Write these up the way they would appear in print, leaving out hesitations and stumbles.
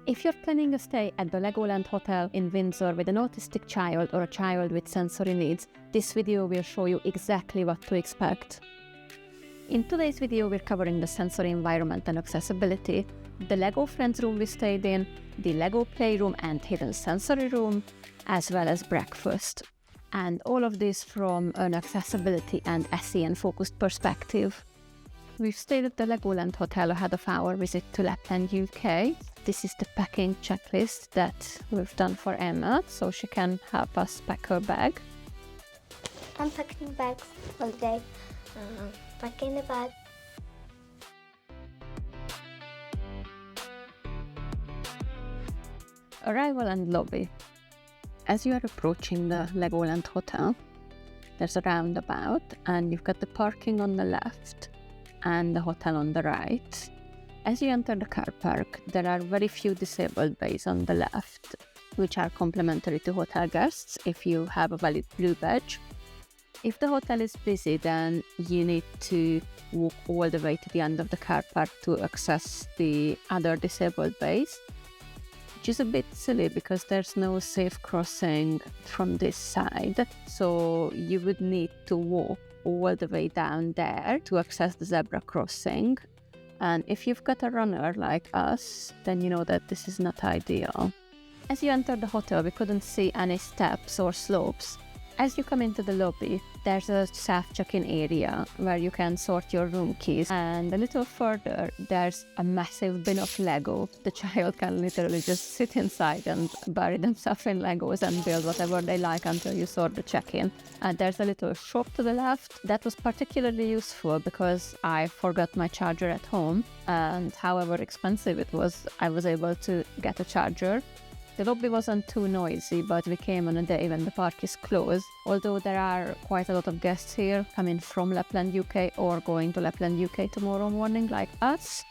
If you're planning a stay at the LEGOLAND Hotel in Windsor with an autistic child or a child with sensory needs, this video will show you exactly what to expect. In today's video, we're covering the sensory environment and accessibility, the LEGO Friends room we stayed in, the LEGO Playroom and hidden sensory room, as well as breakfast. And all of this from an accessibility and SEN-focused perspective. We've stayed at the LEGOLAND Hotel ahead of our visit to LaplandUK. This is the packing checklist that we've done for Emma, so she can help us pack her bag. I'm packing bags all day. Packing the bag. Arrival and lobby. As you are approaching the LEGOLAND Hotel, there's a roundabout and you've got the parking on the left and the hotel on the right. As you enter the car park, there are very few disabled bays on the left, which are complimentary to hotel guests if you have a valid blue badge. If the hotel is busy, then you need to walk all the way to the end of the car park to access the other disabled bays, which is a bit silly because there's no safe crossing from this side. So you would need to walk all the way down there to access the zebra crossing. And if you've got a runner like us, then you know that this is not ideal. As you enter the hotel, we couldn't see any steps or slopes. As you come into the lobby, there's a self-check-in area where you can sort your room keys. And a little further, there's a massive bin of Lego. The child can literally just sit inside and bury themselves in Legos and build whatever they like until you sort the check-in. And there's a little shop to the left. That was particularly useful because I forgot my charger at home. And however expensive it was, I was able to get a charger. The lobby wasn't too noisy, but we came on a day when the park is closed. Although there are quite a lot of guests here coming from LaplandUK or going to LaplandUK tomorrow morning like us.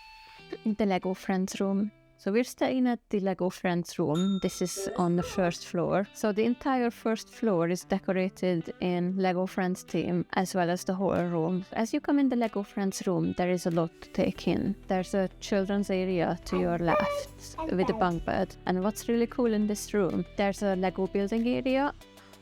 The LEGO Friends room. So we're staying at the LEGO Friends room. This is on the first floor. So the entire first floor is decorated in LEGO Friends theme, as well as the whole room. As you come in the LEGO Friends room, there is a lot to take in. There's a children's area to your left with a bunk bed. And what's really cool in this room, there's a LEGO building area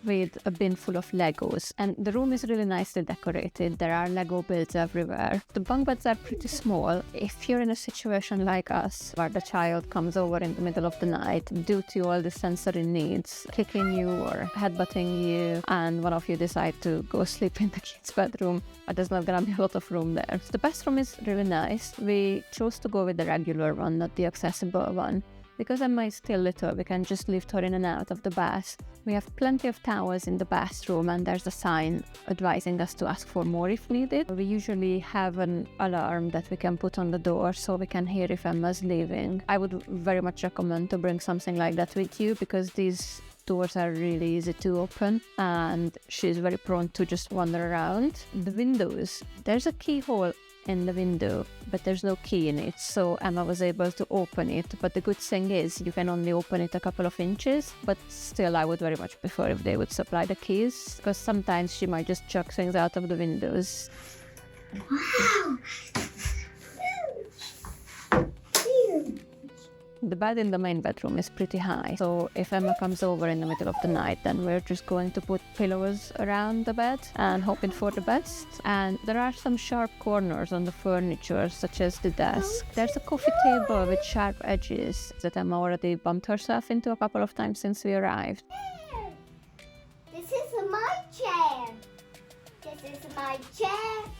with a bin full of Legos, and the room is really nicely decorated. There are Lego builds everywhere. The bunk beds are pretty small. If you're in a situation like us, where the child comes over in the middle of the night due to all the sensory needs, kicking you or headbutting you, and one of you decide to go sleep in the kids' bedroom, there's not gonna be a lot of room there. So the bathroom is really nice. We chose to go with the regular one, not the accessible one. Because Emma is still little, we can just lift her in and out of the bath. We have plenty of towels in the bathroom, and there's a sign advising us to ask for more if needed. We usually have an alarm that we can put on the door so we can hear if Emma's leaving. I would very much recommend to bring something like that with you because these doors are really easy to open and she's very prone to just wander around. The windows, there's a keyhole in the window, but there's no key in it, so Emma was able to open it. But the good thing is you can only open it a couple of inches, but still I would very much prefer if they would supply the keys, because sometimes she might just chuck things out of the windows. Wow! The bed in the main bedroom is pretty high, so if Emma comes over in the middle of the night, then we're just going to put pillows around the bed and hoping for the best. And there are some sharp corners on the furniture, such as the desk. There's a coffee table with sharp edges that Emma already bumped herself into a couple of times since we arrived. This is my chair. This is my chair.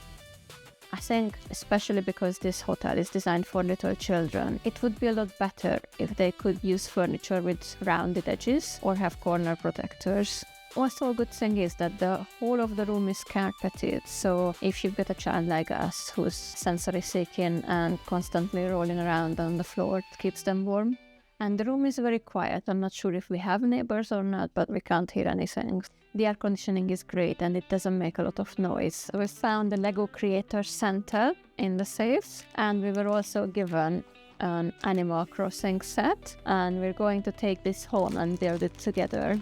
I think, especially because this hotel is designed for little children, it would be a lot better if they could use furniture with rounded edges or have corner protectors. Also, a good thing is that the whole of the room is carpeted, so if you've got a child like us who's sensory seeking and constantly rolling around on the floor, it keeps them warm. And the room is very quiet. I'm not sure if we have neighbors or not, but we can't hear anything. The air conditioning is great and it doesn't make a lot of noise. We found the Lego Creator Center in the safe, and we were also given an Animal Crossing set, and we're going to take this home and build it together.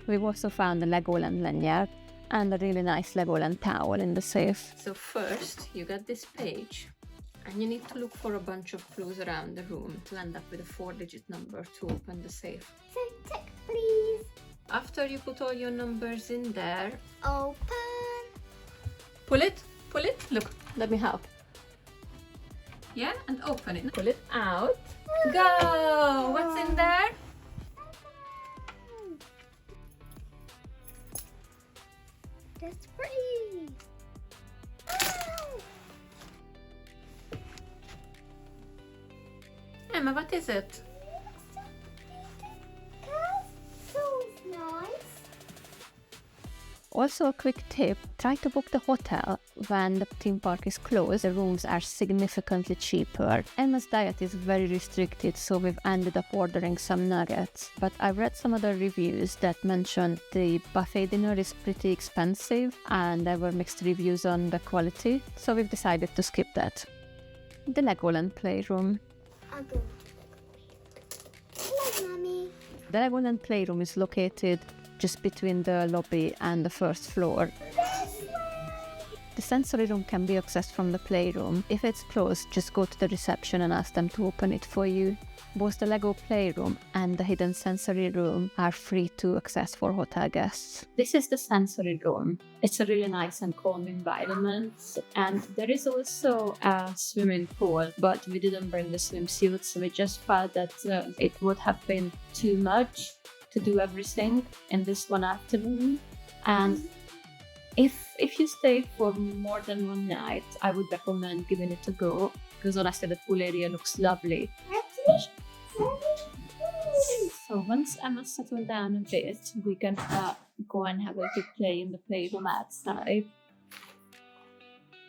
We've also found the LEGOLAND lanyard and a really nice LEGOLAND towel in the safe. So first, you got this page And you need to look for a bunch of clues around the room to end up with a 4-digit number to open the safe. So tick, please. After you put all your numbers in there, Open. pull it, look, let me help. Yeah, and open it. Pull it out. Go! What's in there? That's pretty. Emma, what is it? Also a quick tip, try to book the hotel when the theme park is closed. The rooms are significantly cheaper. Emma's diet is very restricted, so we've ended up ordering some nuggets. But I've read some other reviews that mentioned the buffet dinner is pretty expensive and there were mixed reviews on the quality, so we've decided to skip that. The Legoland Playroom. I'll go. Hello, Mommy. The Legoland Playroom is located just between the lobby and the first floor. The sensory room can be accessed from the playroom. If it's closed, just go to the reception and ask them to open it for you. Both the Lego Playroom and the hidden sensory room are free to access for hotel guests. This is the sensory room. It's a really nice and calm environment, and there is also a swimming pool, but we didn't bring the swimsuits, so we just felt that it would have been too much to do everything in this one afternoon. And if you stay for more than one night, I would recommend giving it a go, because honestly the pool area looks lovely. So once Emma settled down a bit, we can go and have a quick play in the playroom outside.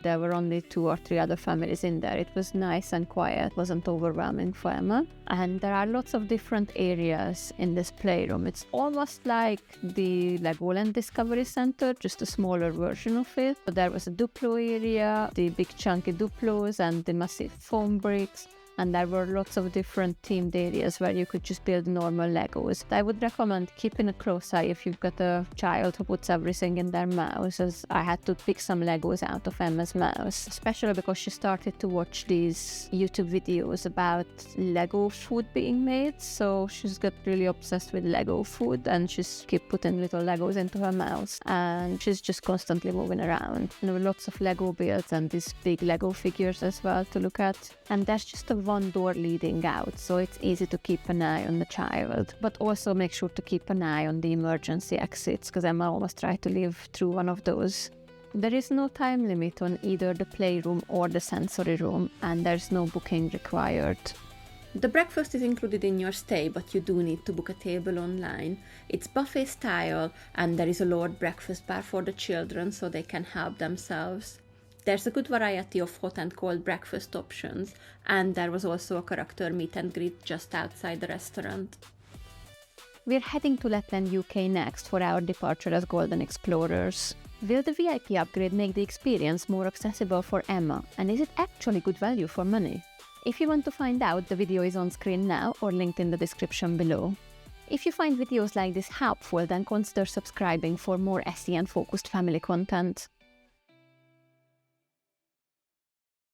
There were only 2 or 3 other families in there. It was nice and quiet, wasn't overwhelming for Emma. And there are lots of different areas in this playroom. It's almost like the Legoland Discovery Center, just a smaller version of it. But there was a Duplo area, the big chunky Duplos and the massive foam bricks. And there were lots of different themed areas where you could just build normal Legos. I would recommend keeping a close eye if you've got a child who puts everything in their mouth, as I had to pick some Legos out of Emma's mouth, especially because she started to watch these YouTube videos about Lego food being made. So she's got really obsessed with Lego food and she's keep putting little Legos into her mouth and she's just constantly moving around. And there were lots of Lego builds and these big Lego figures as well to look at. And there's just a one door leading out, so it's easy to keep an eye on the child, but also make sure to keep an eye on the emergency exits, because Emma almost tried to live through one of those. There is no time limit on either the playroom or the sensory room, and there's no booking required. The breakfast is included in your stay, but you do need to book a table online. It's buffet style, and there is a lowered breakfast bar for the children so they can help themselves. There's a good variety of hot and cold breakfast options, and there was also a character meet and greet just outside the restaurant. We're heading to LaplandUK next for our departure as Golden Explorers. Will the VIP upgrade make the experience more accessible for Emma, and is it actually good value for money? If you want to find out, the video is on screen now or linked in the description below. If you find videos like this helpful, then consider subscribing for more SEN-focused family content.